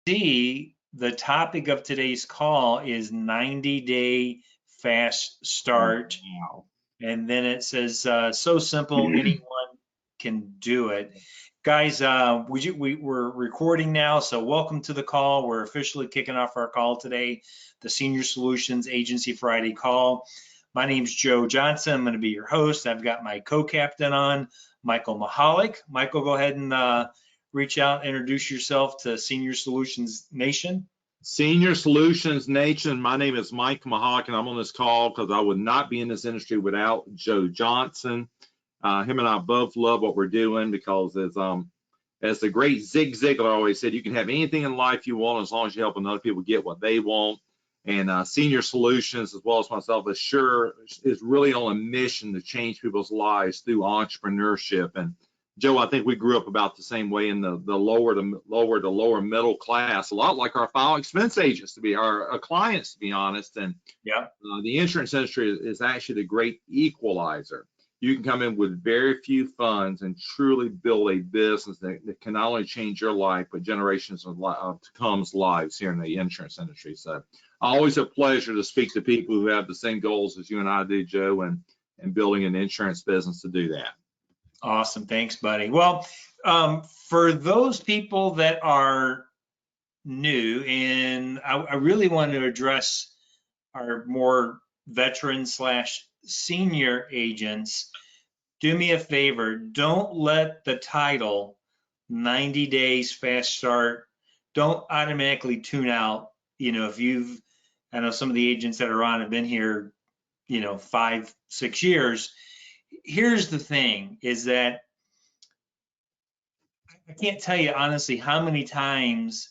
see, the topic of today's call is 90-day fast start. Wow. And then it says, so simple, anyone can do it. Guys, we're recording now, so welcome to the call. We're officially kicking off our call today, the Senior Solutions Agency Friday call. My name's Joe Johnson. I'm going to be your host. I've got my co-captain on, Michael Mahalik. Michael, go ahead and reach out, introduce yourself to Senior Solutions Nation. Senior Solutions Nation, my name is Mike Mahalik, and I'm on this call because I would not be in this industry without Joe Johnson. Him and I both love what we're doing because as the great Zig Ziglar always said, you can have anything in life you want as long as you're helping other people get what they want. And Senior Solutions, as well as myself, is really on a mission to change people's lives through entrepreneurship. And Joe, I think we grew up about the same way in the lower to lower middle class, a lot like our file expense agents, to be our clients, to be honest. And yeah, the insurance industry is actually the great equalizer. You can come in with very few funds and truly build a business that can not only change your life, but generations of to come's lives here in the insurance industry. So always a pleasure to speak to people who have the same goals as you and I do, Joe, and building an insurance business to do that. Awesome. Thanks, buddy. Well, for those people that are new, and I really want to address our more veteran / senior agents, do me a favor. Don't let the title 90 days fast start, don't automatically tune out. You know, I know some of the agents that are on have been here, 5, 6 years. Here's the thing is that I can't tell you honestly how many times,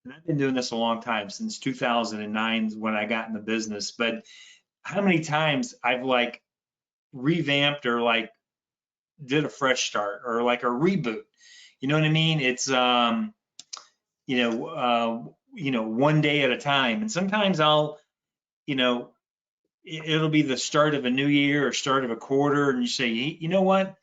and I've been doing this a long time, since 2009 when I got in the business, but how many times I've like revamped or like did a fresh start or like a reboot. You know what I mean? It's one day at a time. And sometimes I'll, it'll be the start of a new year or start of a quarter, and you say, you know what?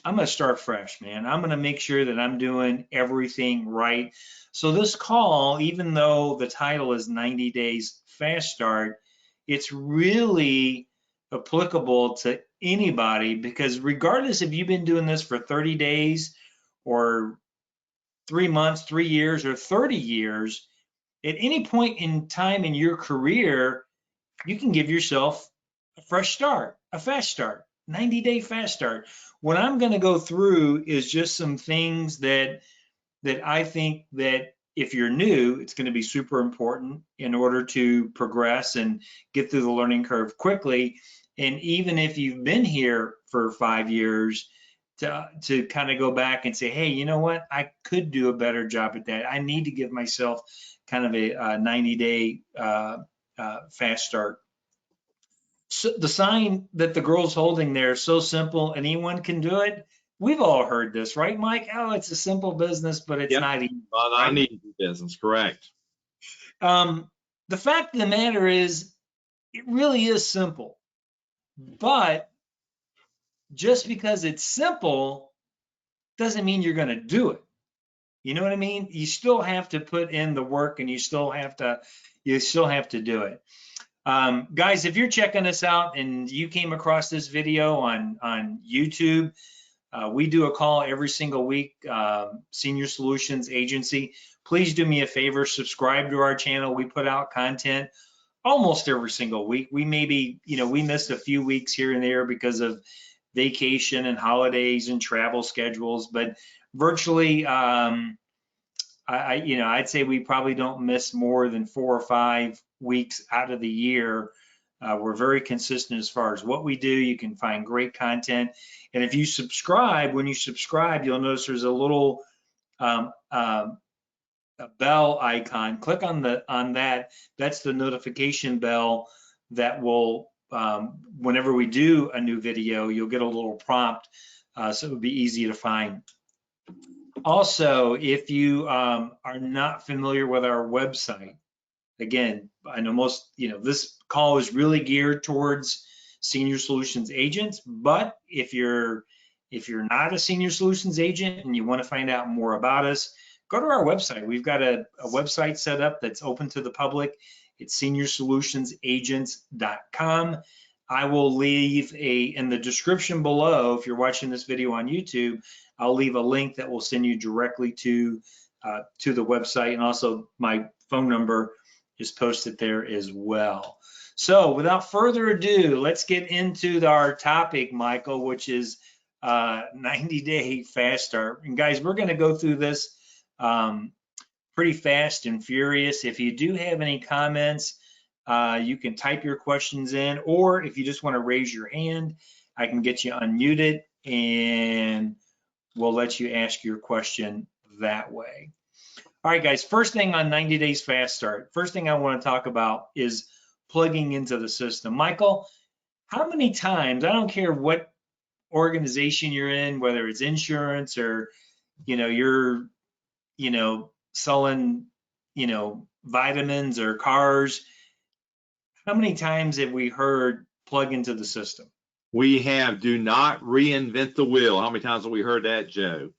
I'm going to start fresh, man. I'm going to make sure that I'm doing everything right. So this call, even though the title is 90 days fast start, it's really applicable to anybody, because regardless if you've been doing this for 30 days or 3 months, 3 years, or 30 years, at any point in time in your career, you can give yourself a fresh start, a fast start, 90-day fast start. What I'm going to go through is just some things that I think that if you're new, it's going to be super important in order to progress and get through the learning curve quickly. And even if you've been here for 5 years, to kind of go back and say, hey, you know what? I could do a better job at that. I need to give myself kind of a 90-day fast start. So the sign that the girl's holding there is so simple, anyone can do it. We've all heard this, right, Mike? Oh, it's a simple business, but it's not easy. Not an easy business, correct. The fact of the matter is, it really is simple. But just because it's simple doesn't mean you're going to do it. You know what I mean? You still have to put in the work, and you still have to do it. Guys, if you're checking us out and you came across this video on YouTube, we do a call every single week, Senior Solutions Agency. Please do me a favor, subscribe to our channel. We put out content almost every single week. We maybe, we missed a few weeks here and there because of vacation and holidays and travel schedules, but virtually, I'd say we probably don't miss more than 4 or 5 weeks out of the year. We're very consistent as far as what we do. You can find great content. And if you subscribe, when you subscribe, you'll notice there's a little a bell icon. Click on that. That's the notification bell that will, whenever we do a new video, you'll get a little prompt, so it would be easy to find. Also, if you are not familiar with our website, again, I know most, this call is really geared towards Senior Solutions agents, but if you're not a Senior Solutions agent and you want to find out more about us, go to our website. We've got a website set up that's open to the public. It's seniorssolutionsagents.com. I will leave in the description below, if you're watching this video on YouTube, I'll leave a link that will send you directly to the website, and also my phone number is posted there as well. So without further ado, let's get into our topic, Michael, which is 90-day fast start. And guys, we're going to go through this pretty fast and furious. If you do have any comments, you can type your questions in, or if you just want to raise your hand, I can get you unmuted and we'll let you ask your question that way. All right, guys, first thing on 90 days fast start, first thing I want to talk about is plugging into the system. Michael, how many times, I don't care what organization you're in, whether it's insurance or, you're, selling, vitamins or cars, how many times have we heard plug into the system? We have. Do not reinvent the wheel. How many times have we heard that, Joe?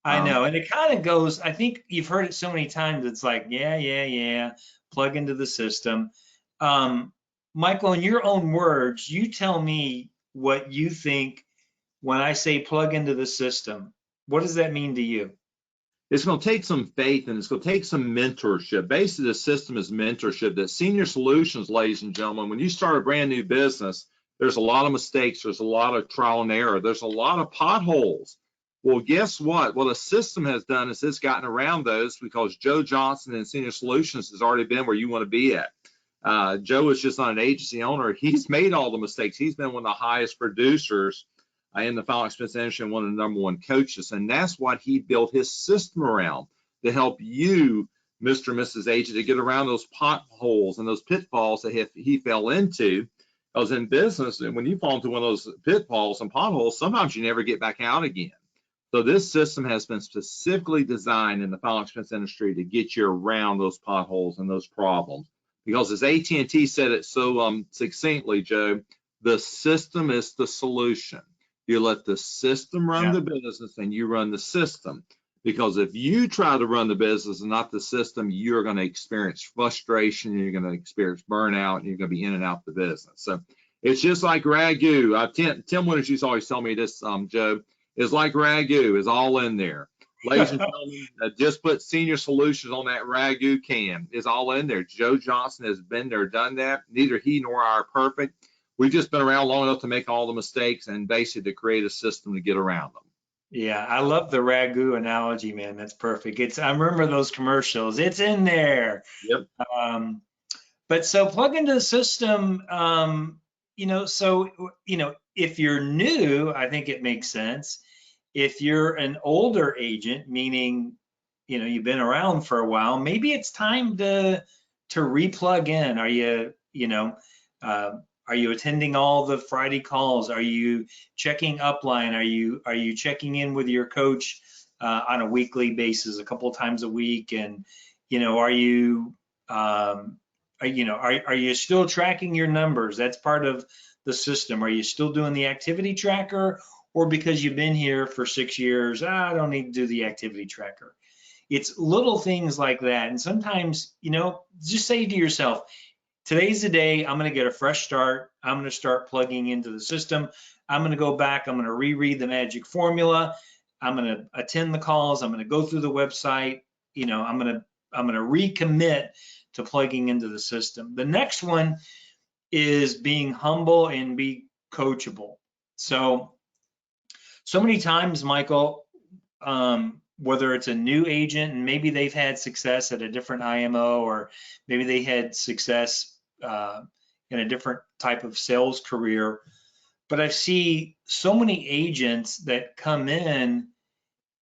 I know, and it kind of goes, I think you've heard it so many times, it's like, yeah, plug into the system. Michael, in your own words, you tell me what you think when I say plug into the system. What does that mean to you? It's going to take some faith and it's going to take some mentorship. Basically, the system is mentorship. That Senior Solutions, ladies and gentlemen, when you start a brand new business, there's a lot of mistakes. There's a lot of trial and error. There's a lot of potholes. Well, guess what? What the system has done is it's gotten around those because Joe Johnson and Senior Solutions has already been where you want to be at. Joe is just not an agency owner. He's made all the mistakes. He's been one of the highest producers in the final expense industry and one of the #1 coaches. And that's what he built his system around, to help you, Mr. and Mrs. Agent, to get around those potholes and those pitfalls that he fell into. Because in business, when you fall into one of those pitfalls and potholes, sometimes you never get back out again. So this system has been specifically designed in the final expense industry to get you around those potholes and those problems. Because as AT&T said it so succinctly, Joe, the system is the solution. You let the system run the business and you run the system. Because if you try to run the business and not the system, you're going to experience frustration, you're going to experience burnout, and you're going to be in and out the business. So it's just like ragu. Tim Winters used to always tell me this, Joe, it's like ragu, it's all in there. Ladies and gentlemen, just put Senior Solutions on that ragu can. It's all in there. Joe Johnson has been there, done that. Neither he nor I are perfect. We've just been around long enough to make all the mistakes and basically to create a system to get around them. Yeah, I love the ragu analogy, man. That's perfect. I remember those commercials. It's in there. Yep. But so plug into the system, if you're new, I think it makes sense. If you're an older agent, meaning, you've been around for a while, maybe it's time to replug in. Are you attending all the Friday calls? Are you checking upline? Are you checking in with your coach on a weekly basis, a couple of times a week? And are you still tracking your numbers? That's part of the system. Are you still doing the activity tracker? Or because you've been here for 6 years, I don't need to do the activity tracker. It's little things like that. And sometimes, just say to yourself, today's the day I'm going to get a fresh start. I'm going to start plugging into the system. I'm going to go back. I'm going to reread the magic formula. I'm going to attend the calls. I'm going to go through the website. I'm going to recommit to plugging into the system. The next one is being humble and be coachable. So many times, Michael, whether it's a new agent and maybe they've had success at a different IMO, or maybe they had success in a different type of sales career, but I see so many agents that come in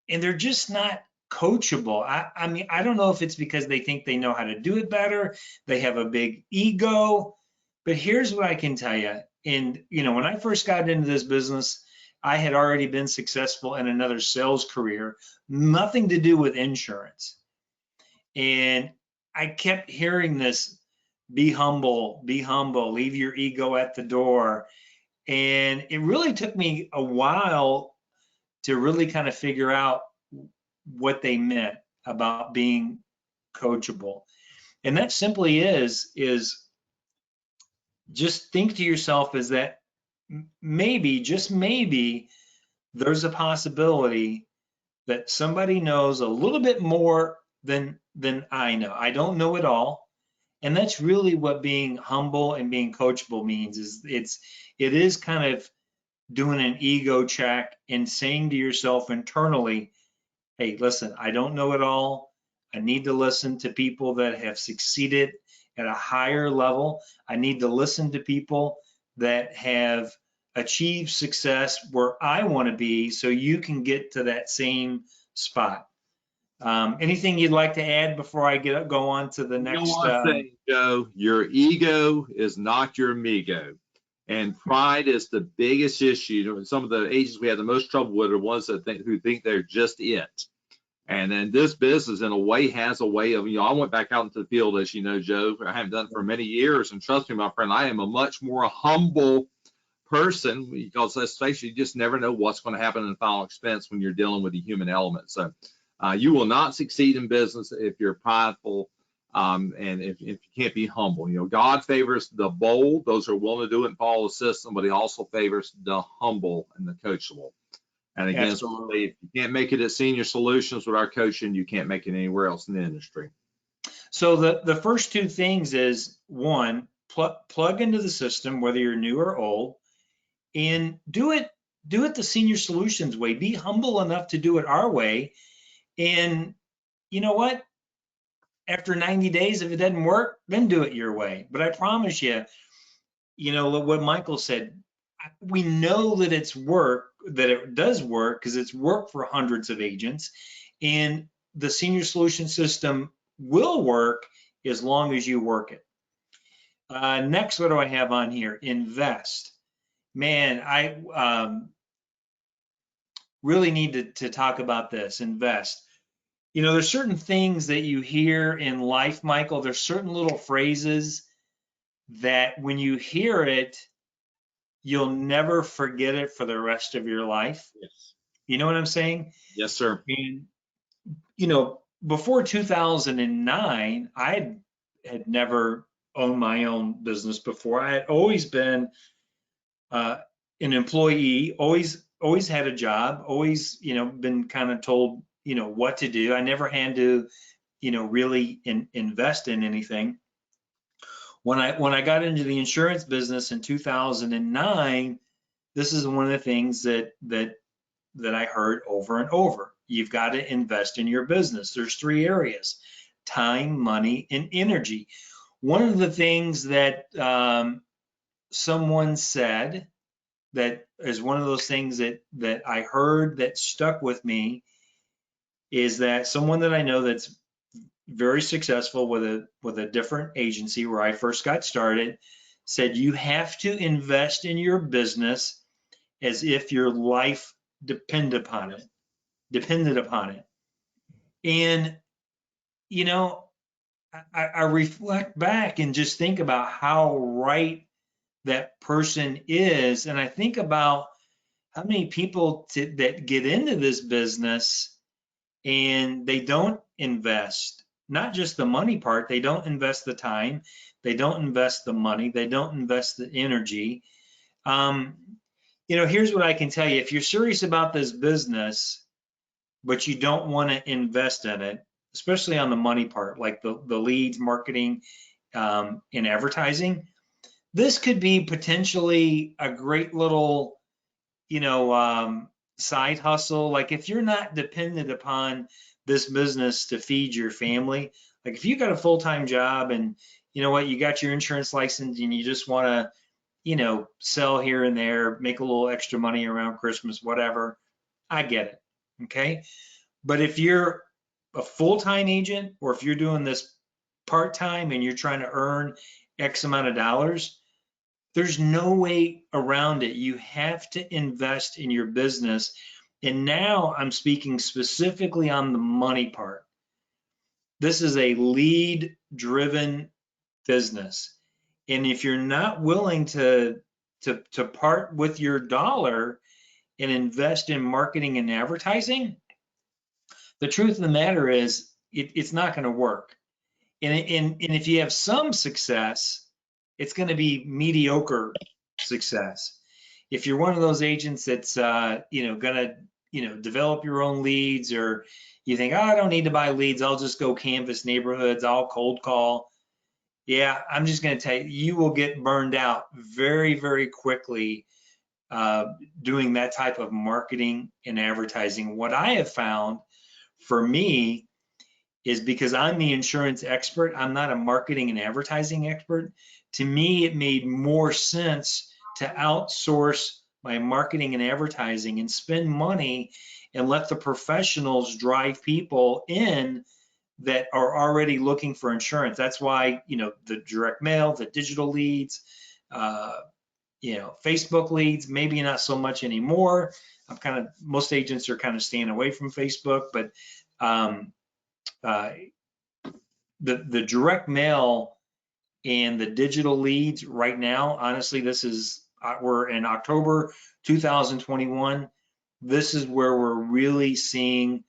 and they're just not coachable. I mean, I don't know if it's because they think they know how to do it better, they have a big ego, but here's what I can tell you. And, when I first got into this business, I had already been successful in another sales career, nothing to do with insurance. And I kept hearing this, be humble, leave your ego at the door. And it really took me a while to really kind of figure out what they meant. about being coachable. And that simply is just think to yourself is that maybe, just maybe, there's a possibility that somebody knows a little bit more than I know. I don't know it all. And that's really what being humble and being coachable means is it is kind of doing an ego check and saying to yourself internally, hey, listen, I don't know it all. I need to listen to people that have succeeded at a higher level. I need to listen to people that have achieved success where I want to be so you can get to that same spot. Anything you'd like to add before I go on to the You know next? one thing, Joe, your ego is not your amigo. And pride is the biggest issue. Some of the agents we have the most trouble with are ones that who think they're just it. And then this business, in a way, has a way of, I went back out into the field, as you know, Joe. I haven't done it for many years. And trust me, my friend, I am a much more humble person because, let's face it, you just never know what's going to happen in the final expense when you're dealing with the human element. So you will not succeed in business if you're prideful and if you can't be humble. God favors the bold, those who are willing to do it and follow the system, but he also favors the humble and the coachable. And again, Absolutely. if you can't make it at Senior Solutions with our coaching, you can't make it anywhere else in the industry. So the first two things is one, plug into the system, whether you're new or old, and do it the Senior Solutions way. Be humble enough to do it our way. And you know what? After 90 days, if it doesn't work, then do it your way. But I promise you, what Michael said, we know that that it does work because it's worked for hundreds of agents. And the Senior Solution system will work as long as you work it. Next, what do I have on here? Invest. Man, I really need to talk about this. Invest. There's certain things that you hear in life, Michael. There's certain little phrases that when you hear it, you'll never forget it for the rest of your life. Yes. You know what I'm saying? Yes, sir. And, before 2009, I had never owned my own business before. I had always been an employee, always had a job, always, been kind of told, what to do. I never had to, really invest in anything. When I got into the insurance business in 2009, this is one of the things that I heard over and over. You've got to invest in your business. There's three areas: time, money, and energy. One of the things that someone said that is one of those things that I heard that stuck with me is that someone that I know that's very successful with a different agency where I first got started said you have to invest in your business as if your life depended upon it. And I reflect back and just think about how right that person is, and I think about how many people that get into this business and they don't invest, not just the money part, they don't invest the time, they don't invest the money, they don't invest the energy. Here's what I can tell you: if you're serious about this business, but you don't want to invest in it, especially on the money part, like the leads, marketing, and advertising, this could be potentially a great little, side hustle. Like if you're not dependent upon this business to feed your family, like if you got a full-time job and you know what, you got your insurance license and you just want to, sell here and there, make a little extra money around Christmas, whatever, I get it. Okay. But if you're a full-time agent or if you're doing this part-time and you're trying to earn X amount of dollars, there's no way around it. You have to invest in your business. And now I'm speaking specifically on the money part. This is a lead-driven business. And if you're not willing to part with your dollar and invest in marketing and advertising, the truth of the matter is it's not going to work. And if you have some success, it's going to be mediocre success. If you're one of those agents that's gonna develop your own leads, or you think, oh, I don't need to buy leads, I'll just go canvas neighborhoods, I'll cold call. Yeah, I'm just going to tell you, you will get burned out very, very quickly doing that type of marketing and advertising. What I have found for me is, because I'm the insurance expert, I'm not a marketing and advertising expert. To me, it made more sense to outsource my marketing and advertising and spend money and let the professionals drive people in that are already looking for insurance. That's why, the direct mail, the digital leads, uh, Facebook leads, maybe not so much anymore. Most agents are kind of staying away from Facebook, but um, uh, the direct mail and the digital leads right now, honestly, we're in October 2021. This is where we're really seeing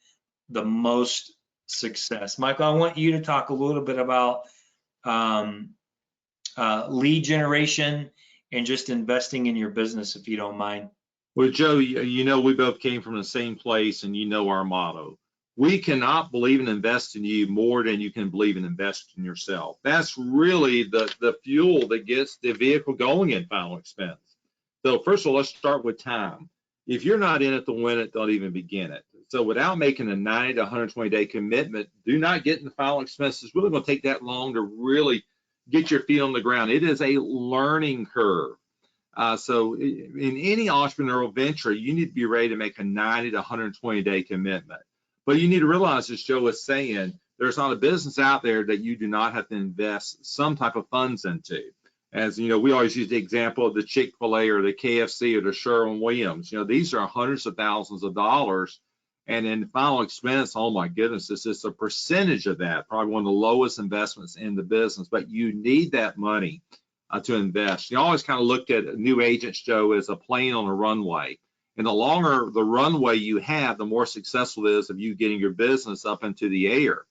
the most success. Michael, I want you to talk a little bit about um, lead generation and just investing in your business, if you don't mind. Well, Joe, we both came from the same place, and our motto. We cannot believe and invest in you more than you can believe and invest in yourself. That's really the fuel that gets the vehicle going in final expense. So first of all, let's start with time. If you're not in it to win it, don't even begin it. So without making a 90 to 120 day commitment, do not get in the final expense. It's really going to take that long to really get your feet on the ground. It is a learning curve. So in any entrepreneurial venture, you need to be ready to make a 90 to 120 day commitment. But you need to realize, as Joe was saying, there's not a business out there that you do not have to invest some type of funds into. As we always use the example of the Chick-fil-A or the KFC or the Sherwin-Williams. These are hundreds of thousands of dollars. And in final expense, oh my goodness, this is a percentage of that, probably one of the lowest investments in the business. But you need that money to invest. You always kind of looked at new agents, Joe, as a plane on a runway. And the longer the runway you have, the more successful it is of you getting your business up into the air.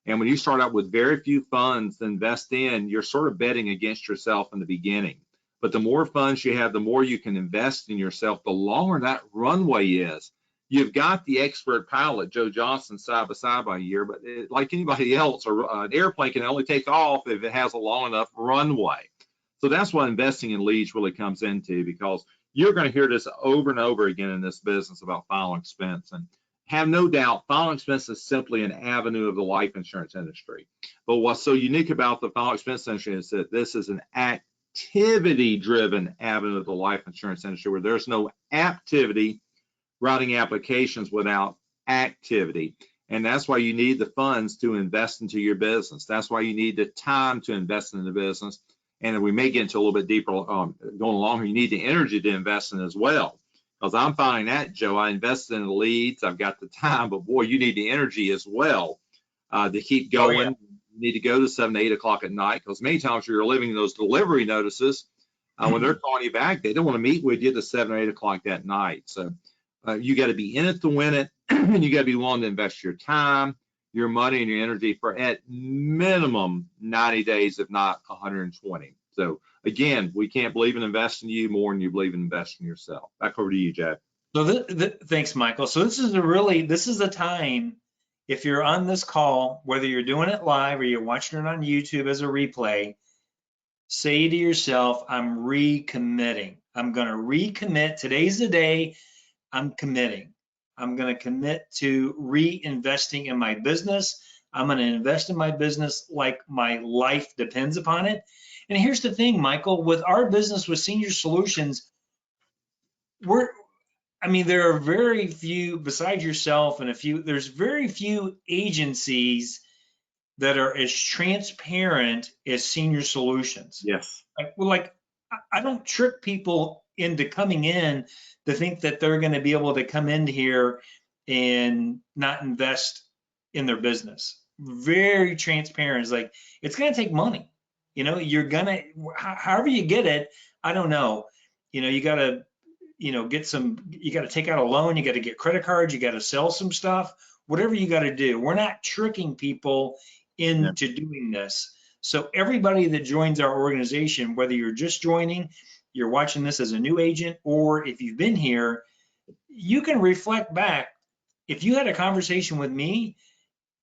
And when you start out with very few funds to invest in, you're sort of betting against yourself in the beginning. But the more funds you have, the more you can invest in yourself, the longer that runway is. You've got the expert pilot, Joe Johnson, side by side by a year, but like anybody else, an airplane can only take off if it has a long enough runway. So that's what investing in leads really comes into, because you're going to hear this over and over again in this business about final expense. And have no doubt, final expense is simply an avenue of the life insurance industry. But what's so unique about the final expense industry is that this is an activity-driven avenue of the life insurance industry, where there's no activity routing applications without activity. And that's why you need the funds to invest into your business. That's why you need the time to invest in the business. And we may get into a little bit deeper going along here. You need the energy to invest in as well. Because I'm finding that, Joe, I invested in the leads, I've got the time, but boy, you need the energy as well to keep going. Oh, yeah. You need to go to 7 to 8 o'clock at night, because many times you're living those delivery notices. When they're calling you back, they don't want to meet with you to 7 or 8 o'clock that night. So you got to be in it to win it. And you got to be willing to invest your time, your money, and your energy for at minimum 90 days, if not 120. So again, we can't believe in investing in you more than you believe in investing in yourself. Back over to you, Jack. So thanks, Michael. So this is the time, if you're on this call, whether you're doing it live or you're watching it on YouTube as a replay, say to yourself, I'm recommitting. I'm going to recommit. Today's the day I'm committing. I'm going to commit to reinvesting in my business. I'm going to invest in my business like my life depends upon it. And here's the thing, Michael, with our business with Senior Solutions, there are very few, besides yourself and there's very few agencies that are as transparent as Senior Solutions. Yes. I don't trick people into coming in to think that they're going to be able to come in here and not invest in their business. Very transparent. It's like, it's going to take money. You're going to, however you get it, I don't know. You got to, you got to take out a loan, you got to get credit cards, you got to sell some stuff, whatever you got to do. We're not tricking people Yeah. into doing this. So everybody that joins our organization, whether you're just joining, you're watching this as a new agent, or if you've been here, you can reflect back. If you had a conversation with me,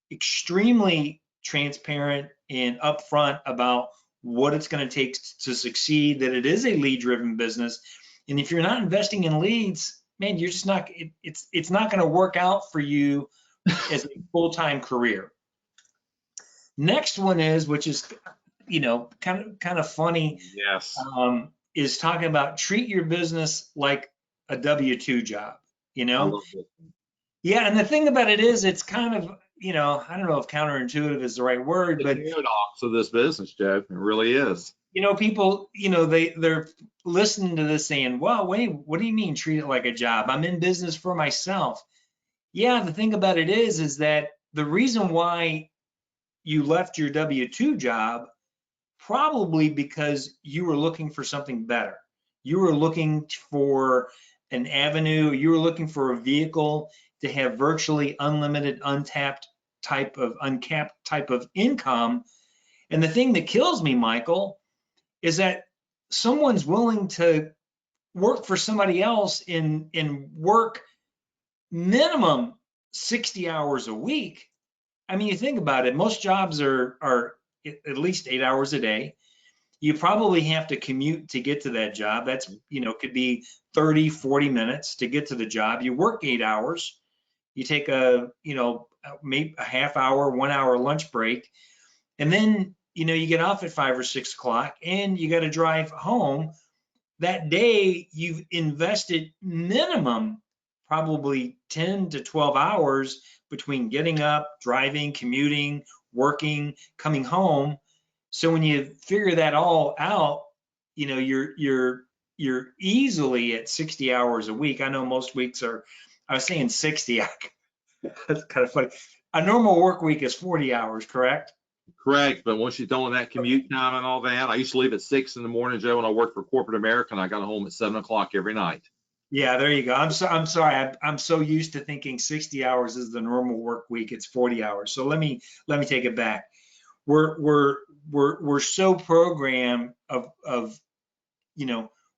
extremely transparent and upfront about what it's going to take to succeed, that it is a lead driven business. And if you're not investing in leads, man, you're just not, it's not going to work out for you as a full-time career. Next one is, which is, kind of funny, Yes. is talking about treat your business like a W-2 job, you I know? love it. Yeah, and the thing about it is, it's kind of, I don't know if counterintuitive is the right word, The but paradox of this business, Joe. It really is. people, they're listening to this saying, well, wait, what do you mean treat it like a job? I'm in business for myself. Yeah, the thing about it is that the reason why you left your W-2 job, probably because you were looking for something better. You were looking for an avenue, you were looking for a vehicle to have virtually unlimited, uncapped type of income. And the thing that kills me, Michael, is that someone's willing to work for somebody else in work minimum 60 hours a week. I mean, you think about it, most jobs are at least 8 hours a day. You probably have to commute to get to that job. That's, could be 30, 40 minutes to get to the job. You work 8 hours. You take maybe a half hour, 1 hour lunch break. And then, you get off at 5 or 6 o'clock and you got to drive home. That day you've invested minimum probably 10 to 12 hours between getting up, driving, commuting, working, coming home. So when you figure that all out, you're easily at 60 hours a week. I know most weeks are, I was saying 60. That's kind of funny. A normal work week is 40 hours, correct? Correct. But once you throw in that commute time and all that, I used to leave at 6 in the morning, Joe, when I worked for corporate America, and I got home at 7 o'clock every night. Yeah, there you go. I'm sorry. I'm so used to thinking 60 hours is the normal work week. It's 40 hours. So let me take it back. We're so programmed of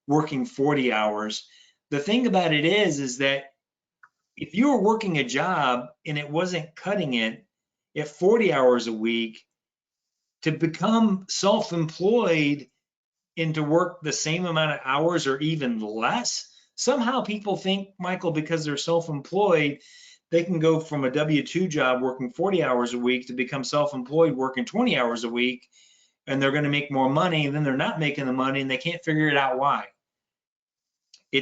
working 40 hours. The thing about it is that if you were working a job and it wasn't cutting it at 40 hours a week, to become self-employed and to work the same amount of hours or even less, somehow people think, Michael, because they're self-employed, they can go from a W-2 job working 40 hours a week to become self-employed working 20 hours a week, and they're going to make more money, and then they're not making the money and they can't figure it out why. And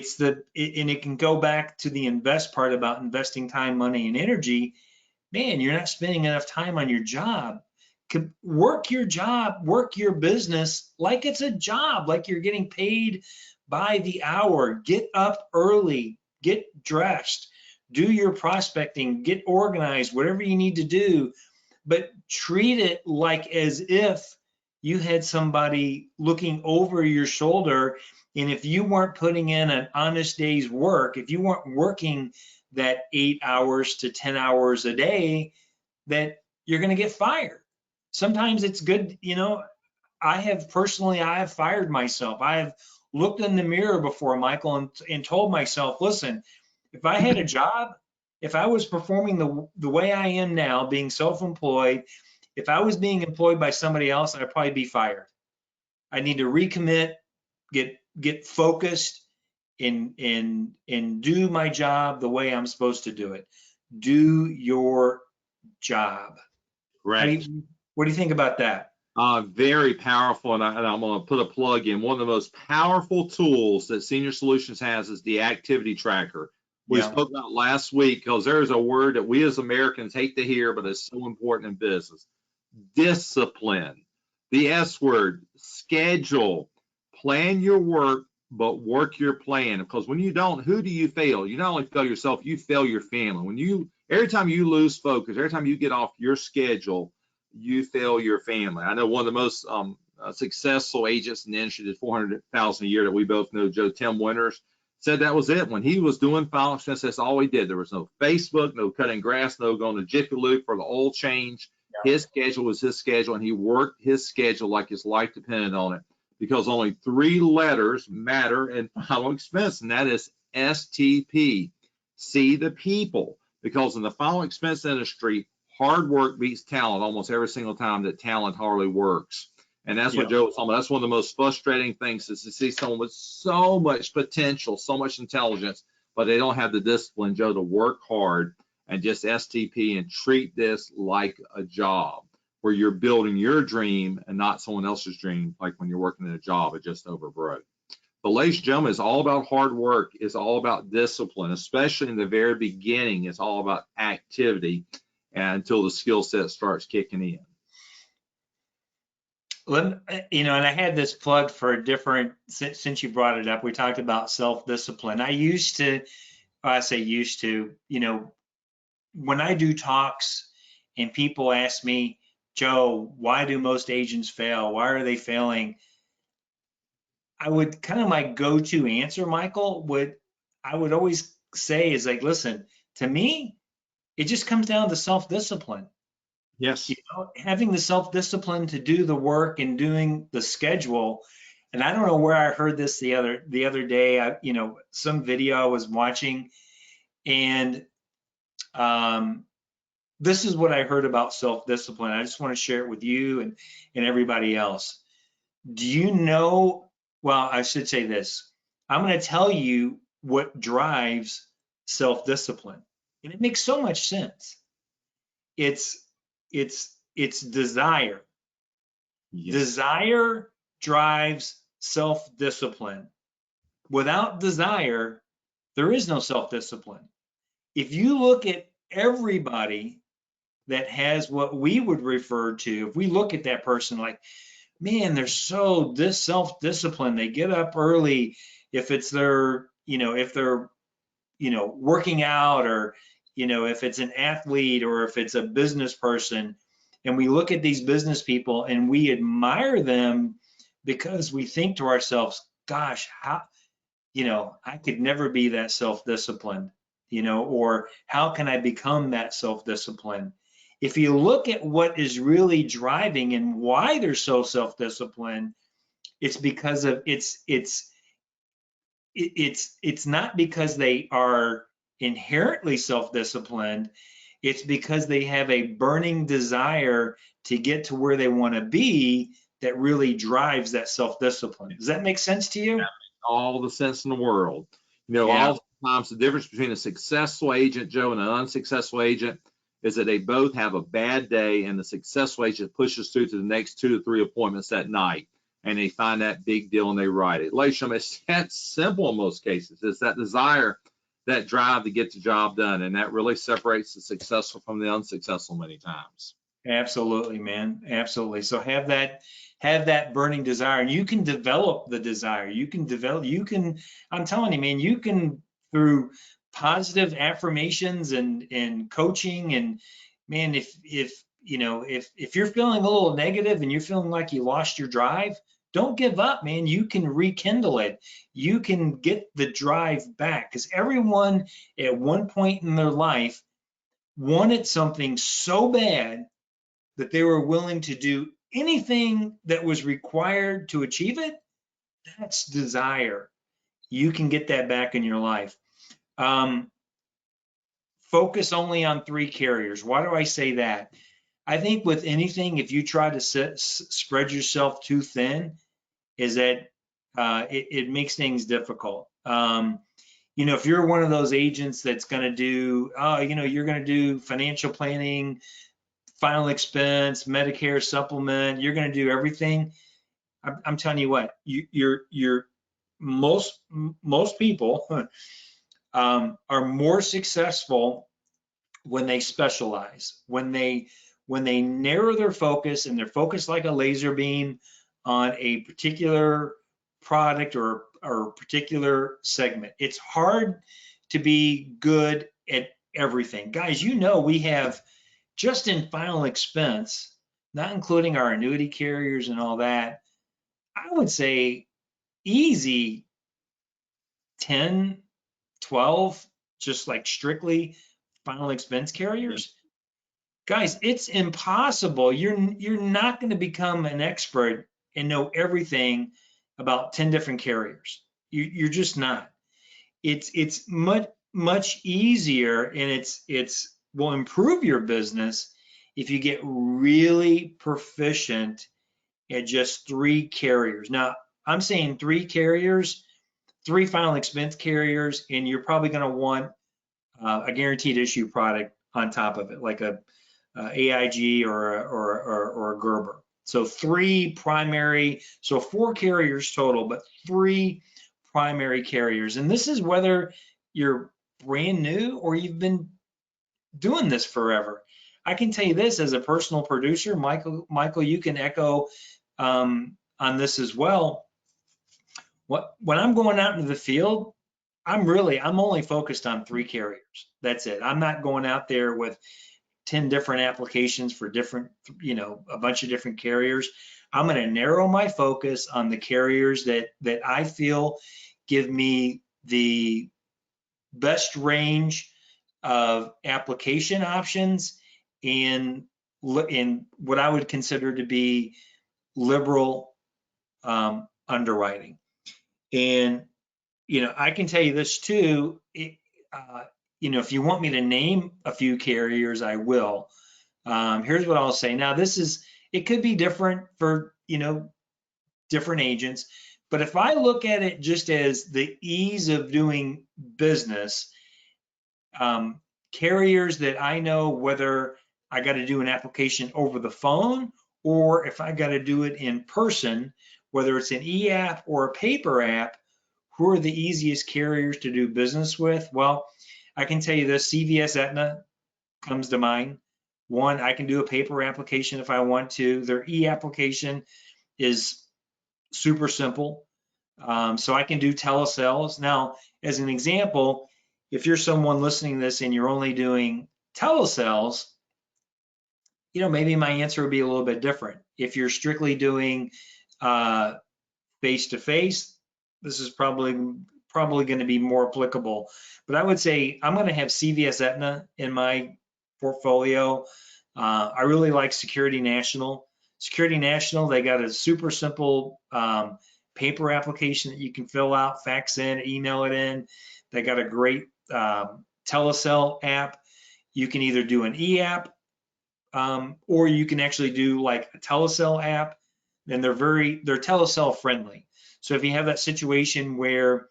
it can go back to the invest part about investing time, money, and energy. Man, you're not spending enough time on your job. Work your job, work your business like it's a job, like you're getting paid by the hour. Get up early, get dressed, do your prospecting, get organized, whatever you need to do, but treat it like as if you had somebody looking over your shoulder. And if you weren't putting in an honest day's work, if you weren't working that 8 hours to 10 hours a day, that you're going to get fired. Sometimes it's good, I have fired myself. I have looked in the mirror before, Michael, and told myself, listen, if I had a job, if I was performing the way I am now, being self-employed, if I was being employed by somebody else, I'd probably be fired. I need to recommit, get focused, and do my job the way I'm supposed to do it. Do your job. Correct. What do you think about that? Very powerful, and I'm going to put a plug in. One of the most powerful tools that Senior Solutions has is the activity tracker. We Yeah. spoke about last week because there's a word that we as Americans hate to hear, but it's so important in business. Discipline. The S word, schedule. Plan your work, but work your plan. Because when you don't, who do you fail? You not only fail yourself, you fail your family. Every time you lose focus, every time you get off your schedule, you fail your family. I know one of the most successful agents in the industry did 400,000 a year that we both know, Joe, Tim Winters, said that was it. When he was doing final expense, that's all he did. There was no Facebook, no cutting grass, no going to Jiffy Lube for the oil change. Yeah. His schedule was his schedule, and he worked his schedule like his life depended on it, because only 3 letters matter in final expense, and that is STP. See the people. Because in the final expense industry, hard work beats talent almost every single time that talent hardly works. And that's what Yeah. Joe was talking about. That's one of the most frustrating things, is to see someone with so much potential, so much intelligence, but they don't have the discipline, Joe, to work hard and just STP and treat this like a job, where you're building your dream and not someone else's dream, like when you're working in a job at just over broke. But ladies and gentlemen, it's all about hard work. It's all about discipline, especially in the very beginning. It's all about activity until the skill set starts kicking in. And I had this plug for a different, since you brought it up, we talked about self-discipline. I say used to, when I do talks and people ask me, Joe, why do most agents fail? Why are they failing? I would kind of, my go-to answer, Michael, I would always say is like, listen, to me, it just comes down to self-discipline. Yes. Having the self-discipline to do the work and doing the schedule. And I don't know where I heard this the other day. Some video I was watching, and this is what I heard about self-discipline. I just want to share it with you and everybody else. Do you know? Well, I should say this. I'm going to tell you what drives self-discipline, and it makes so much sense. It's desire. Yes. Desire drives self-discipline. Without desire, there is no self-discipline. If you look at everybody that has what we would refer to, if we look at that person like, man, they're so self-disciplined, they get up early, if it's their, if they're, working out, or, if it's an athlete, or if it's a business person, and we look at these business people and we admire them because we think to ourselves, gosh, how, I could never be that self-disciplined, or how can I become that self-disciplined? If you look at what is really driving and why they're so self-disciplined, it's because of it's not because they are inherently self-disciplined. It's because they have a burning desire to get to where they want to be that really drives that self-discipline. Does that make sense to you? All the sense in the world. Yeah. Oftentimes the difference between a successful agent, Joe, and an unsuccessful agent is that they both have a bad day, and the successful agent pushes through to the next 2 to 3 appointments that night, and they find that big deal and they write it. Ladies and gentlemen, it's that simple in most cases. It's that desire, that drive to get the job done, and that really separates the successful from the unsuccessful many times. Absolutely, man. Absolutely. So have that burning desire, and you can develop the desire. I'm telling you, man, you can, through positive affirmations and coaching, and man, if you're feeling a little negative and you're feeling like you lost your drive, don't give up, man. You can rekindle it. You can get the drive back, because everyone at one point in their life wanted something so bad that they were willing to do anything that was required to achieve it. That's desire. You can get that back in your life. Focus only on 3 carriers. Why do I say that? I think with anything, if you try to spread yourself too thin, is that it makes things difficult. If you're one of those agents that's going to do, you're going to do financial planning, final expense, Medicare supplement, you're going to do everything. I'm telling you what, you're most people are more successful when they specialize, when they narrow their focus, and they're focused like a laser beam on a particular product or a particular segment. It's hard to be good at everything. Guys, we have, just in final expense, not including our annuity carriers and all that, I would say easy 10, 12, just like strictly final expense Yeah. carriers? Guys, it's impossible. You're not going to become an expert and know everything about 10 different carriers. You're just not. It's much easier, and it's will improve your business if you get really proficient at just 3 carriers. Now, I'm saying 3 carriers, 3 final expense carriers, and you're probably going to want a guaranteed issue product on top of it, like a AIG or a Gerber. So 3 primary, so 4 carriers total, but 3 primary carriers. And this is whether you're brand new or you've been doing this forever. I can tell you this as a personal producer, Michael, you can echo on this as well. When I'm going out into the field, I'm only focused on 3 carriers. That's it. I'm not going out there with 10 different applications for different, a bunch of different carriers. I'm going to narrow my focus on the carriers that I feel give me the best range of application options in what I would consider to be liberal underwriting. And I can tell you this too. If you want me to name a few carriers, I will. Here's what I'll say. Now, it could be different for, different agents, but if I look at it just as the ease of doing business, carriers that I know, whether I got to do an application over the phone or if I got to do it in person, whether it's an e-app or a paper app, who are the easiest carriers to do business with? Well, I can tell you this, CVS Aetna comes to mind. One, I can do a paper application if I want to. Their e-application is super simple. So I can do telesales. Now, as an example, if you're someone listening to this and you're only doing telesales, maybe my answer would be a little bit different. If you're strictly doing face-to-face, this is probably going to be more applicable. But I would say I'm going to have CVS Aetna in my portfolio. I really like Security National. Security National, they got a super simple paper application that you can fill out, fax in, email it in. They got a great telesell app. You can either do an e-app or you can actually do like a telesell app. And they're telesell friendly. So if you have that situation where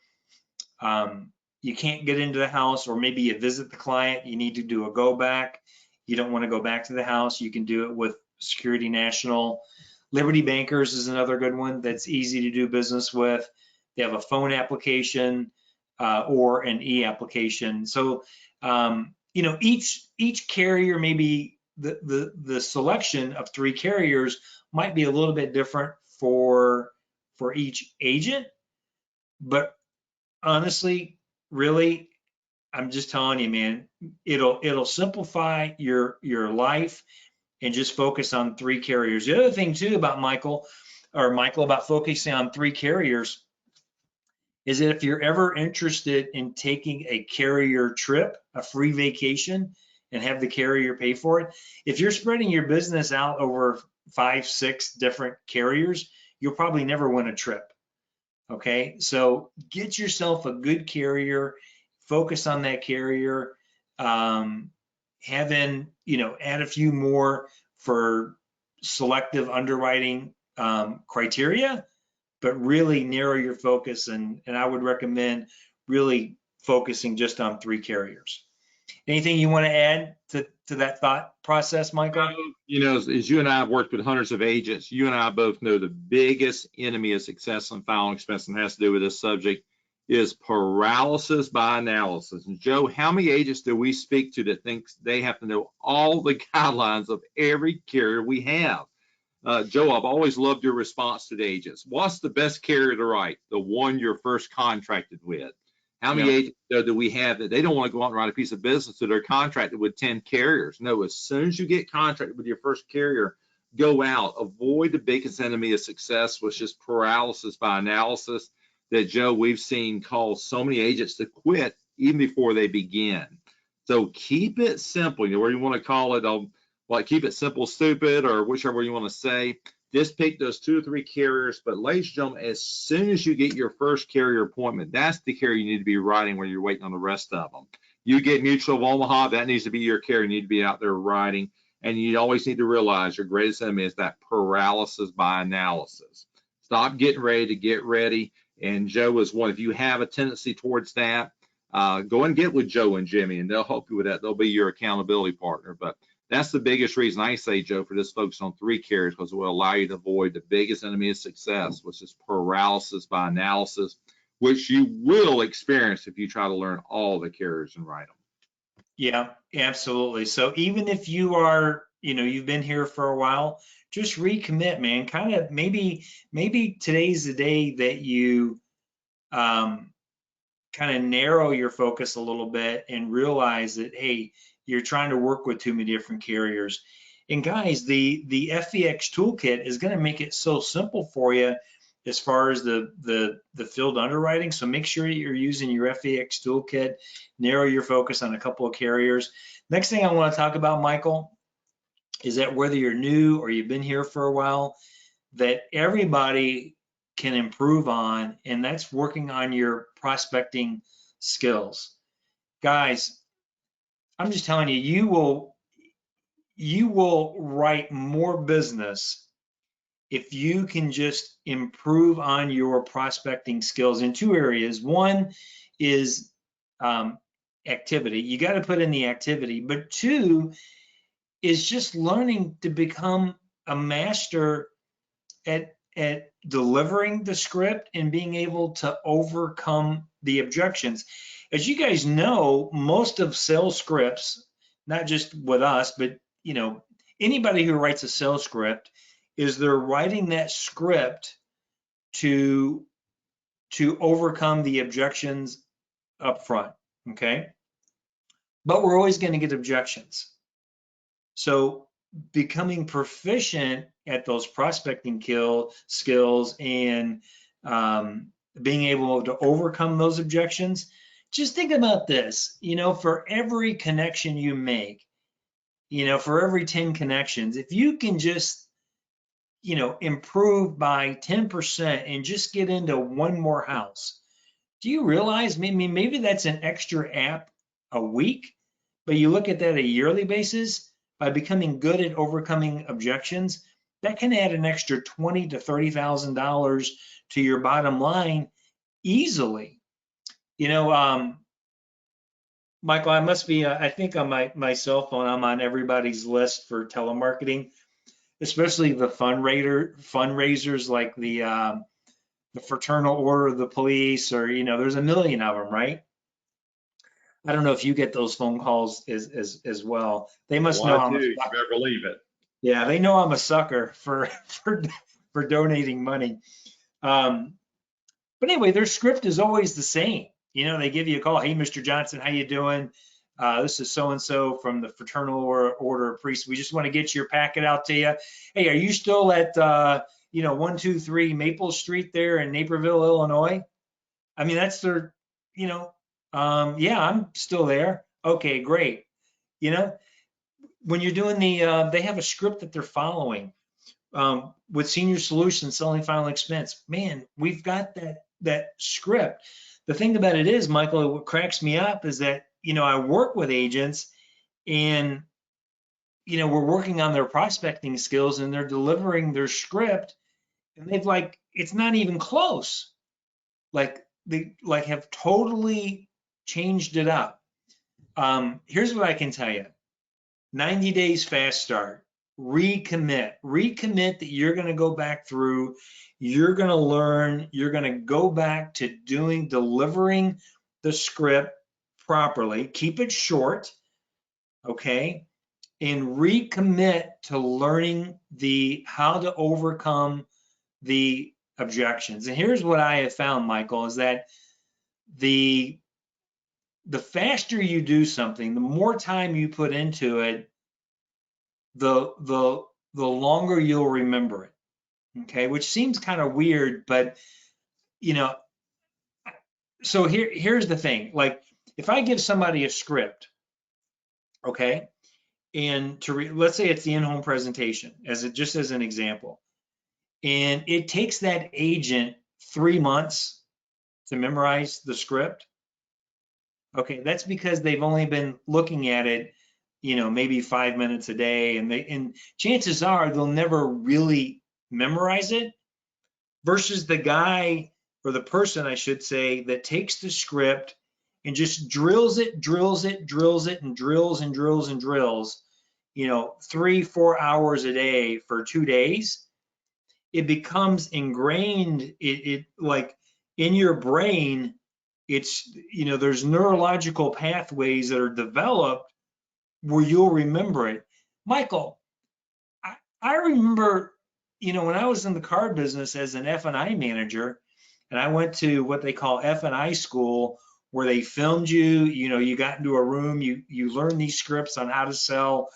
you can't get into the house, or maybe you visit the client, you need to do a go back, you don't want to go back to the house, you can do it with Security National. Liberty Bankers is another good one that's easy to do business with. They have a phone application or an e-application. So each carrier, maybe the selection of 3 carriers might be a little bit different for each agent, but honestly, really, I'm just telling you, man, it'll simplify your life and just focus on 3 carriers. The other thing too about Michael about focusing on 3 carriers is that if you're ever interested in taking a carrier trip, a free vacation, and have the carrier pay for it, if you're spreading your business out over 5, 6 different carriers, you'll probably never win a trip. Okay, so get yourself a good carrier, focus on that carrier, add a few more for selective underwriting criteria, but really narrow your focus. And I would recommend really focusing just on 3 carriers. Anything you want to add to that thought process, Michael? As you and I have worked with hundreds of agents, you and I both know the biggest enemy of success in final expense, and has to do with this subject, is paralysis by analysis. And Joe, how many agents do we speak to that thinks they have to know all the guidelines of every carrier we have? Joe, I've always loved your response to the agents. What's the best carrier to write? The one you're first contracted with. How many agents do we have that they don't want to go out and write a piece of business so they're contracted with 10 carriers? No, as soon as you get contracted with your first carrier, go out. Avoid the biggest enemy of success, which is paralysis by analysis. that, Joe, we've seen cause so many agents to quit even before they begin. So keep it simple. You know, where you want to call it, like keep it simple, stupid, or whichever you want to say. Just pick those 2 or 3 carriers. But ladies and gentlemen, as soon as you get your first carrier appointment, that's the carrier you need to be writing when you're waiting on the rest of them. You get Mutual of Omaha, that needs to be your carrier. You need to be out there writing. And you always need to realize your greatest enemy is that paralysis by analysis. Stop getting ready to get ready. And Joe is one. If you have a tendency towards that, go and get with Joe and Jimmy, and they'll help you with that. They'll be your accountability partner. But that's the biggest reason I say, Joe, for just focus on 3 carriers, because it will allow you to avoid the biggest enemy of success, which is paralysis by analysis, which you will experience if you try to learn all the carriers and write them. Yeah, absolutely. So even if you are, you've been here for a while, just recommit, man. Kind of maybe today's the day that you kind of narrow your focus a little bit and realize that, hey, you're trying to work with too many different carriers. And guys, the FVX toolkit is going to make it so simple for you as far as the field underwriting. So make sure you're using your FVX toolkit, narrow your focus on a couple of carriers. Next thing I want to talk about, Michael, is that whether you're new or you've been here for a while, that everybody can improve on, and that's working on your prospecting skills. Guys, I'm just telling you, you will write more business if you can just improve on your prospecting skills in 2 areas. One is activity. You got to put in the activity, but 2 is just learning to become a master at delivering the script and being able to overcome the objections. As you guys know, most of sales scripts, not just with us, but anybody who writes a sales script, is they're writing that script to overcome the objections up front, okay? But we're always going to get objections. So becoming proficient at those prospecting skills and being able to overcome those objections. Just think about this, for every connection you make, for every 10 connections, if you can just, improve by 10% and just get into one more house, do you realize, maybe that's an extra app a week, but you look at that a yearly basis, by becoming good at overcoming objections, that can add an extra $20,000 to $30,000 to your bottom line easily. Michael, I must be, I think on my cell phone, I'm on everybody's list for telemarketing, especially the fundraisers like the Fraternal Order of the Police, or, there's a million of them, right? I don't know if you get those phone calls as well. They must know I I'm do, a you sucker. better believe it. Yeah, they know I'm a sucker for donating money. But anyway, their script is always the same. They give you a call. Hey, Mr. Johnson, how you doing? This is so-and-so from the Fraternal Order of Priests. We just want to get your packet out to you. Hey, are you still at 123 Maple Street there in Naperville, Illinois? I mean, that's their, yeah, I'm still there. Okay, great. When you're doing they have a script that they're following with Senior Solutions selling final expense. Man, we've got that script. The thing about it is, Michael, what cracks me up is that, I work with agents and, we're working on their prospecting skills and they're delivering their script and it's not even close. Like they have totally changed it up. Here's what I can tell you. 90 days fast start, recommit that you're going to go back through, you're going to learn, you're going to go back to delivering the script properly, keep it short, okay? And recommit to learning how to overcome the objections. And here's what I have found, Michael, is that the faster you do something, the more time you put into it, the longer you'll remember it. Okay, which seems kind of weird, but So here's the thing. Like if I give somebody a script, okay, and let's say it's the in-home presentation just as an example, and it takes that agent 3 months to memorize the script. Okay, that's because they've only been looking at it, maybe 5 minutes a day, and chances are they'll never really memorize it versus the guy or the person, I should say, that takes the script and just drills it, drills it, drills it, and drills and drills and drills, 3, 4 hours a day for 2 days. It becomes ingrained. It like in your brain, there's neurological pathways that are developed where you'll remember it. Michael, I remember, when I was in the car business as an F&I manager, and I went to what they call F&I school, where they filmed you. You got into a room, you learn these scripts on how to sell,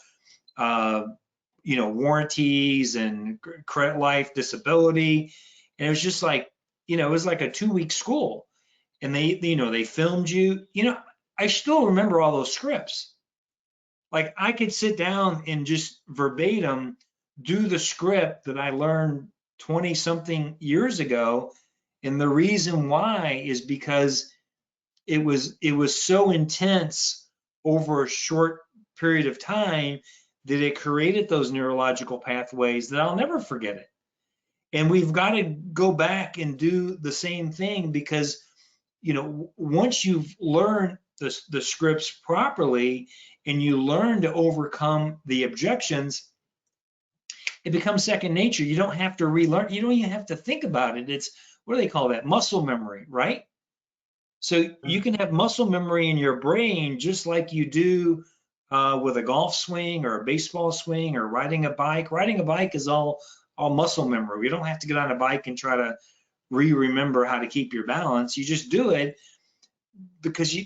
warranties and credit life, disability, and it was just like, it was like a 2-week school, and they filmed you. I still remember all those scripts. Like I could sit down and just verbatim do the script that I learned 20 something years ago. And the reason why is because it was so intense over a short period of time that it created those neurological pathways that I'll never forget it. And we've got to go back and do the same thing because, once you've learned the scripts properly and you learn to overcome the objections, it becomes second nature. You don't have to relearn. You don't even have to think about it. It's, what do they call that? Muscle memory, right? So you can have muscle memory in your brain just like you do with a golf swing or a baseball swing or riding a bike. Riding a bike is all muscle memory. We don't have to get on a bike and try to remember how to keep your balance. You just do it because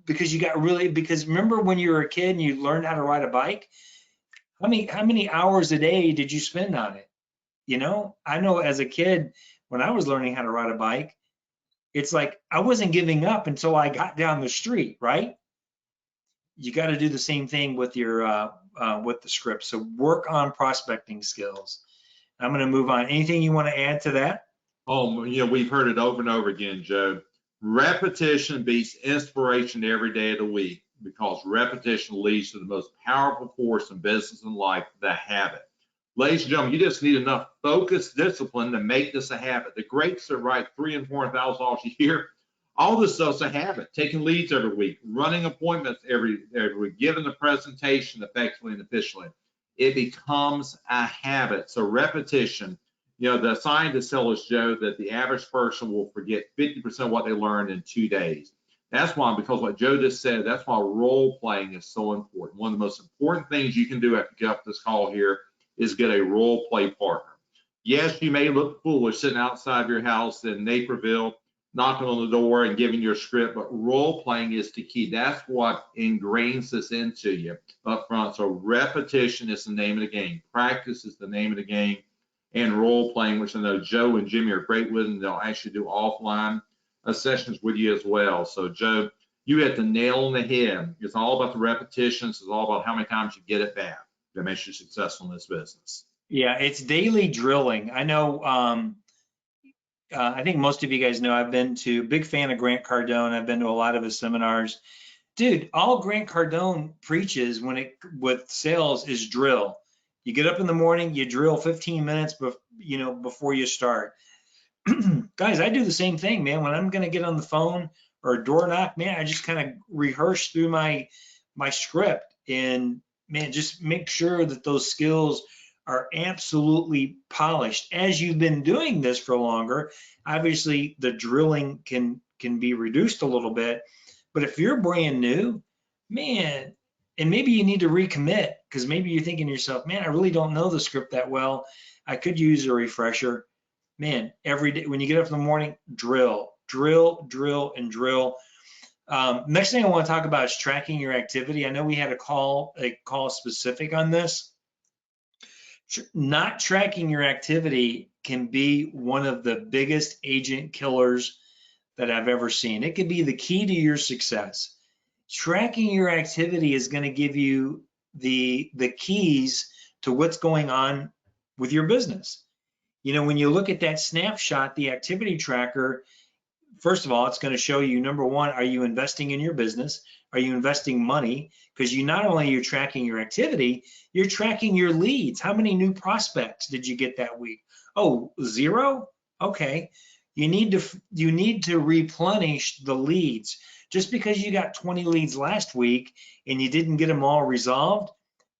because remember when you were a kid and you learned how to ride a bike? How many hours a day did you spend on it? I know as a kid when I was learning how to ride a bike, it's like I wasn't giving up until I got down the street, right? You got to do the same thing with your with the script. So work on prospecting skills. I'm going to move on. Anything you want to add to that? Oh, we've heard it over and over again, Joe. Repetition beats inspiration every day of the week because repetition leads to the most powerful force in business and life, the habit. Ladies and gentlemen, you just need enough focused discipline to make this a habit. The greats that write $3,000 and $4,000 a year, all this stuff's a habit. Taking leads every week, running appointments every week, giving the presentation effectively and efficiently. It becomes a habit. So repetition. The scientists tell us, Joe, that the average person will forget 50% of what they learned in 2 days. That's why, because what Joe just said, that's why role playing is so important. One of the most important things you can do after you get off this call here is get a role play partner. Yes, you may look foolish sitting outside your house in Naperville, knocking on the door and giving your script, but role playing is the key. That's what ingrains this into you up front. So repetition is the name of the game. Practice is the name of the game. And role playing, which I know Joe and Jimmy are great with, and they'll actually do offline sessions with you as well. So Joe, you hit the nail on the head. It's all about the repetitions. It's all about how many times you get it back that makes you successful in this business. Yeah, it's daily drilling. I know. I think most of you guys know I've been to big fan of Grant Cardone. I've been to a lot of his seminars. Dude, all Grant Cardone preaches with sales is drill. You get up in the morning, you drill 15 minutes, before you start. Guys, I do the same thing, man. When I'm gonna get on the phone or a door knock, man, I just kind of rehearse through my script and, man, just make sure that those skills are absolutely polished. As you've been doing this for longer, obviously the drilling can be reduced a little bit. But if you're brand new, man, and maybe you need to recommit because maybe you're thinking to yourself, man, I really don't know the script that well. I could use a refresher. Man, every day when you get up in the morning, drill, drill, drill, and drill. Next thing I want to talk about is tracking your activity. I know we had a call specific on this. Not tracking your activity can be one of the biggest agent killers that I've ever seen. It could be the key to your success. Tracking your activity is going to give you the keys to what's going on with your business. You know, when you look at that snapshot, the activity tracker, first of all, it's going to show you, number one, are you investing in your business? Are you investing money? Because you not only are you tracking your activity, you're tracking your leads. How many new prospects did you get that week? Oh, 0? Okay. You need to replenish the leads. Just because you got 20 leads last week and you didn't get them all resolved,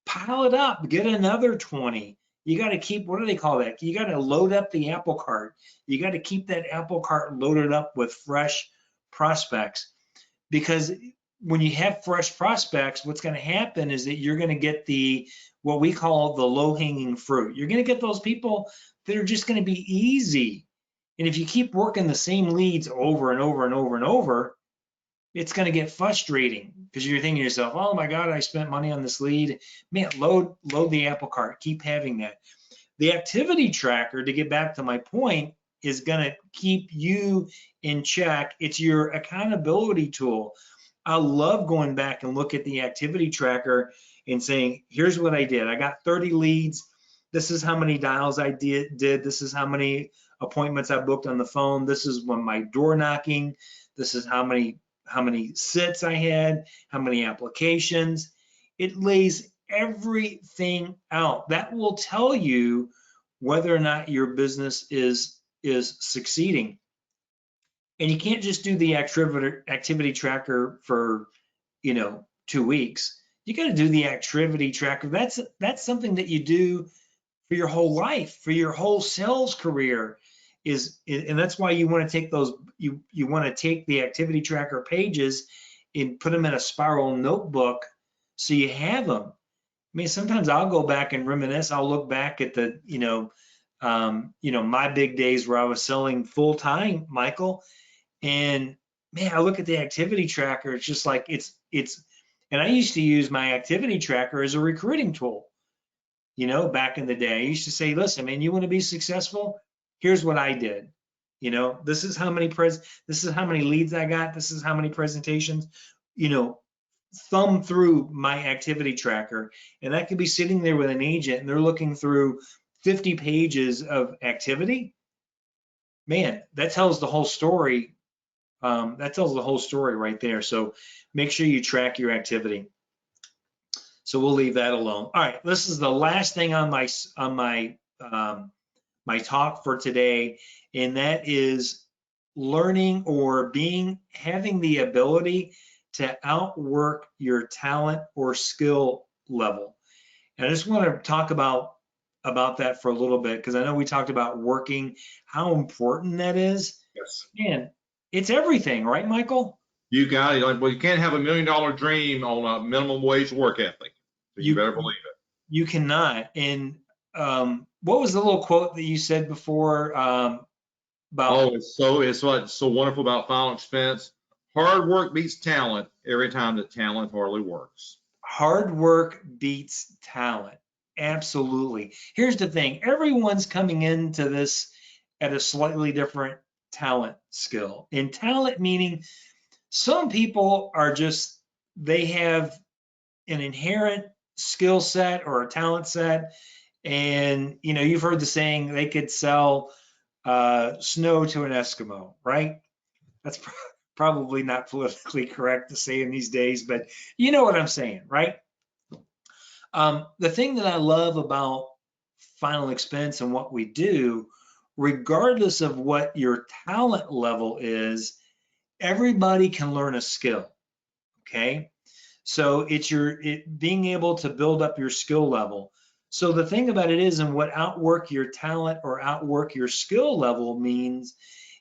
pile it up, get another 20. You got to keep, what do they call that? You got to load up the apple cart. You got to keep that apple cart loaded up with fresh prospects, because when you have fresh prospects, what's going to happen is that you're going to get the, what we call the low-hanging fruit. You're going to get those people that are just going to be easy. And if you keep working the same leads over and over and over and over, it's going to get frustrating because you're thinking to yourself, oh my God, I spent money on this lead. Man, load the apple cart, keep having that. The activity tracker, to get back to my point, is going to keep you in check. It's your accountability tool. I love going back and look at the activity tracker and saying, here's what I did. I got 30 leads. This is how many dials I did. This is how many appointments I booked on the phone. This is when my door knocking. This is how many sits I had, how many applications. It lays everything out. That will tell you whether or not your business is succeeding. And you can't just do the activity tracker for, 2 weeks. You got to do the activity tracker. That's something that you do for your whole life, for your whole sales career. And that's why you want to take those, you want to take the activity tracker pages and put them in a spiral notebook so you have them. I mean, sometimes I'll go back and reminisce. I'll look back at the, my big days where I was selling full time, Michael, and man, I look at the activity tracker. It's just like and I used to use my activity tracker as a recruiting tool. Back in the day, I used to say, listen, man, you want to be successful? Here's what I did. This is how many leads I got. This is how many presentations, thumb through my activity tracker. And that could be sitting there with an agent and they're looking through 50 pages of activity. Man, that tells the whole story. That tells the whole story right there. So make sure you track your activity. So we'll leave that alone. All right, this is the last thing on my my talk for today, and that is learning or having the ability to outwork your talent or skill level. And I just want to talk about that for a little bit, because I know we talked about working, how important that is. Yes. Man, it's everything, right, Michael? You got it. Well, you can't have $1 million dream on a minimum wage work ethic. So you better believe it. You cannot. And what was the little quote that you said before about? Oh, it's what's so wonderful about final expense. Hard work beats talent every time the talent hardly works. Hard work beats talent. Absolutely. Here's the thing. Everyone's coming into this at a slightly different talent skill. And talent meaning some people they have an inherent skill set or a talent set. And, you've heard the saying, they could sell snow to an Eskimo, right? That's probably not politically correct to say in these days, but you know what I'm saying, right? The thing that I love about Final Expense and what we do, regardless of what your talent level is, everybody can learn a skill, okay? So it's being able to build up your skill level. So the thing about it is, and what outwork your talent or outwork your skill level means,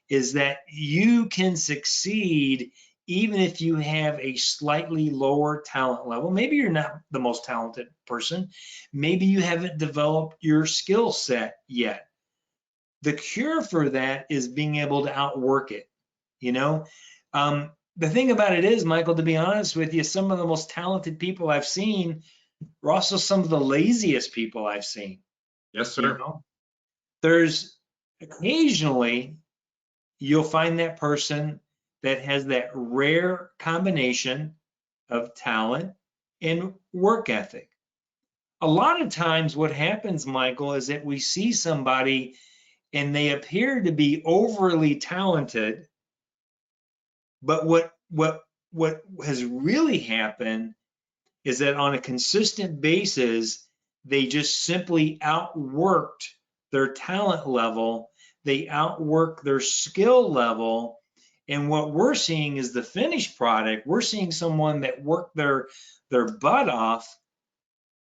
is that you can succeed even if you have a slightly lower talent level. Maybe you're not the most talented person. Maybe you haven't developed your skill set yet. The cure for that is being able to outwork it. The thing about it is, Michael, to be honest with you, some of the most talented people I've seen are also some of the laziest people I've seen. Yes, sir. There's occasionally you'll find that person that has that rare combination of talent and work ethic. A lot of times what happens, Michael, is that we see somebody and they appear to be overly talented, but what has really happened is that on a consistent basis, they just simply outworked their talent level, they outwork their skill level, and what we're seeing is the finished product. We're seeing someone that worked their butt off,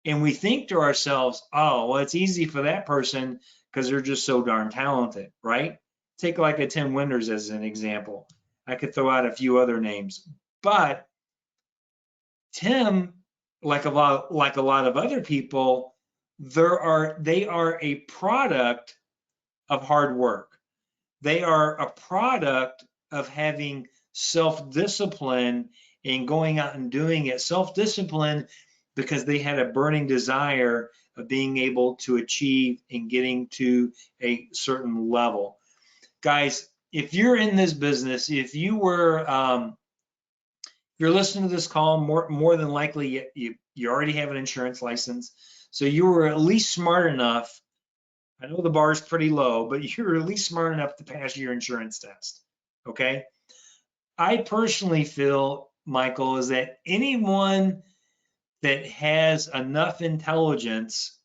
and we think to ourselves, oh, well, it's easy for that person because they're just so darn talented, right? Take like a Tim Winters as an example. I could throw out a few other names, but Tim, like a lot of other people, they are a product of hard work. They are a product of having self-discipline and going out and doing it. Self-discipline because they had a burning desire of being able to achieve and getting to a certain level. Guys, if you're in this business, if you're listening to this call, more than likely you already have an insurance license. So you were at least smart enough. I know the bar is pretty low, but you're at least smart enough to pass your insurance test. Okay. I personally feel, Michael, is that anyone that has enough intelligence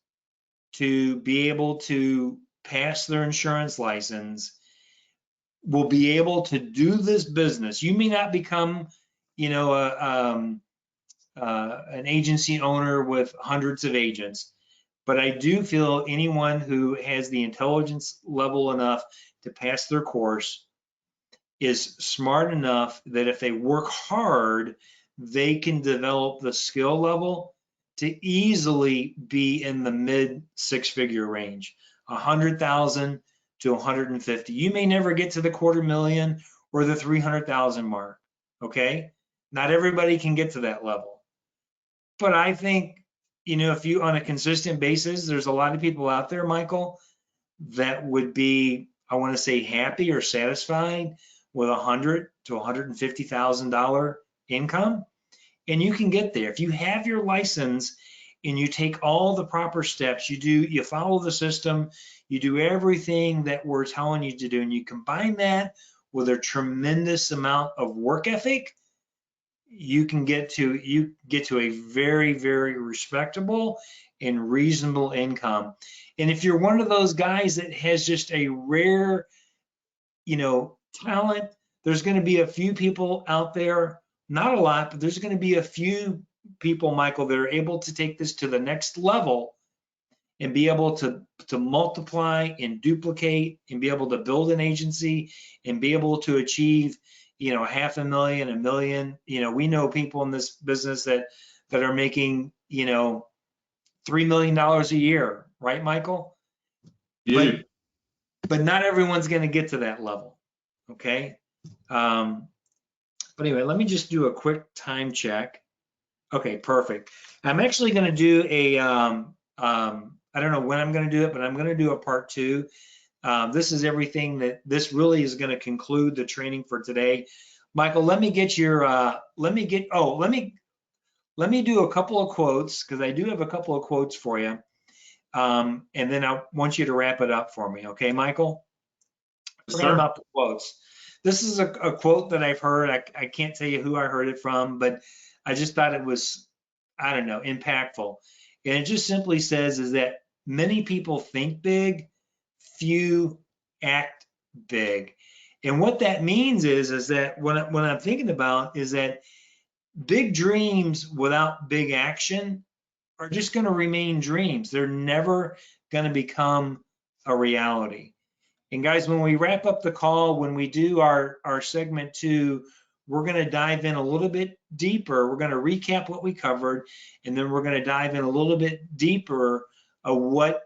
to be able to pass their insurance license will be able to do this business. You may not become, you know, an agency owner with hundreds of agents, but I do feel anyone who has the intelligence level enough to pass their course is smart enough that if they work hard, they can develop the skill level to easily be in the mid six-figure range, 100,000 to 150. You may never get to the $250,000 or the 300,000 mark, okay? Not everybody can get to that level. But I think, you know, if you on a consistent basis, there's a lot of people out there, Michael, that would be, I want to say, happy or satisfied with $100,000 to $150,000 income, and you can get there if you have your license and you take all the proper steps. You follow the system, you do everything that we're telling you to do, and you combine that with a tremendous amount of work ethic. You get to a very, very respectable and reasonable income. And if you're one of those guys that has just a rare, you know, talent, there's going to be a few people out there, not a lot, but there's going to be a few people, Michael, that are able to take this to the next level and be able to multiply and duplicate and be able to build an agency and be able to achieve, you know, $500,000, $1 million. You know, we know people in this business that are making, you know, $3 million a year, right, Michael? Yeah. But not everyone's going to get to that level. Okay. But anyway, let me just do a quick time check. Okay, perfect. I'm actually going to do a, I don't know when I'm going to do it, but I'm going to do a part 2. This is everything this really is going to conclude the training for today. Michael, let me get your, let me do a couple of quotes, because I do have a couple of quotes for you. And then I want you to wrap it up for me. Okay, Michael? Forget about the quotes. This is a quote that I've heard. I can't tell you who I heard it from, but I just thought it was, I don't know, impactful. And it just simply says is that many people think big, few act big. And what that means is that what I'm thinking about is that big dreams without big action are just going to remain dreams. They're never going to become a reality. And guys, when we wrap up the call, when we do our segment 2, we're going to dive in a little bit deeper. We're going to recap what we covered, and then we're going to dive in a little bit deeper of what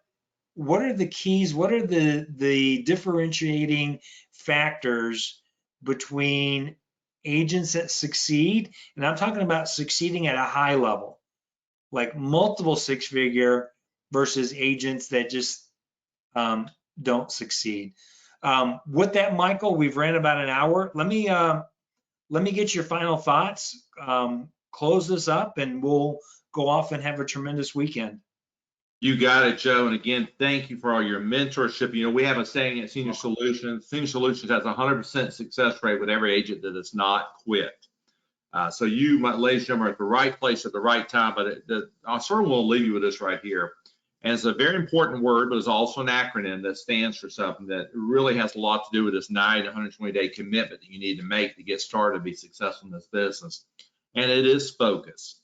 are the keys, what are the differentiating factors between agents that succeed, and I'm talking about succeeding at a high level, like multiple six-figure versus agents that just don't succeed. With that, Michael, we've ran about an hour. Let me let me get your final thoughts. Close this up and we'll go off and have a tremendous weekend. You got it, Joe. And again, thank you for all your mentorship. You know, we have a saying at Senior Solutions. Senior Solutions has a 100% success rate with every agent that does not quit. So you, my ladies and gentlemen, are at the right place at the right time. But I sort of want to leave you with this right here. And it's a very important word, but it's also an acronym that stands for something that really has a lot to do with this 90 to 120-day commitment that you need to make to get started to be successful in this business. And it is focus.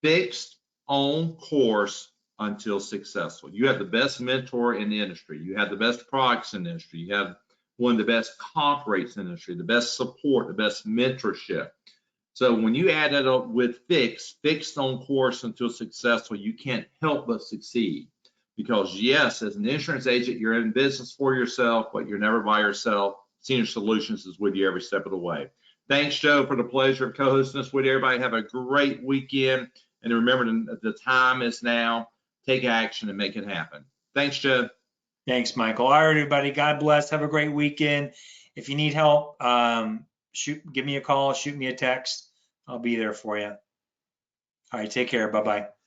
Fixed, on course until successful. You have the best mentor in the industry. You have the best products in the industry. You have one of the best comp rates in the industry, the best support, the best mentorship. So when you add that up with fixed on course until successful, you can't help but succeed. Because yes, as an insurance agent, you're in business for yourself, but you're never by yourself. Senior Solutions is with you every step of the way. Thanks, Joe, for the pleasure of co-hosting this with you. Everybody have a great weekend. And remember, the time is now. Take action and make it happen. Thanks, Joe. Thanks, Michael. All right, everybody. God bless. Have a great weekend. If you need help, give me a call, shoot me a text. I'll be there for you. All right, take care. Bye-bye.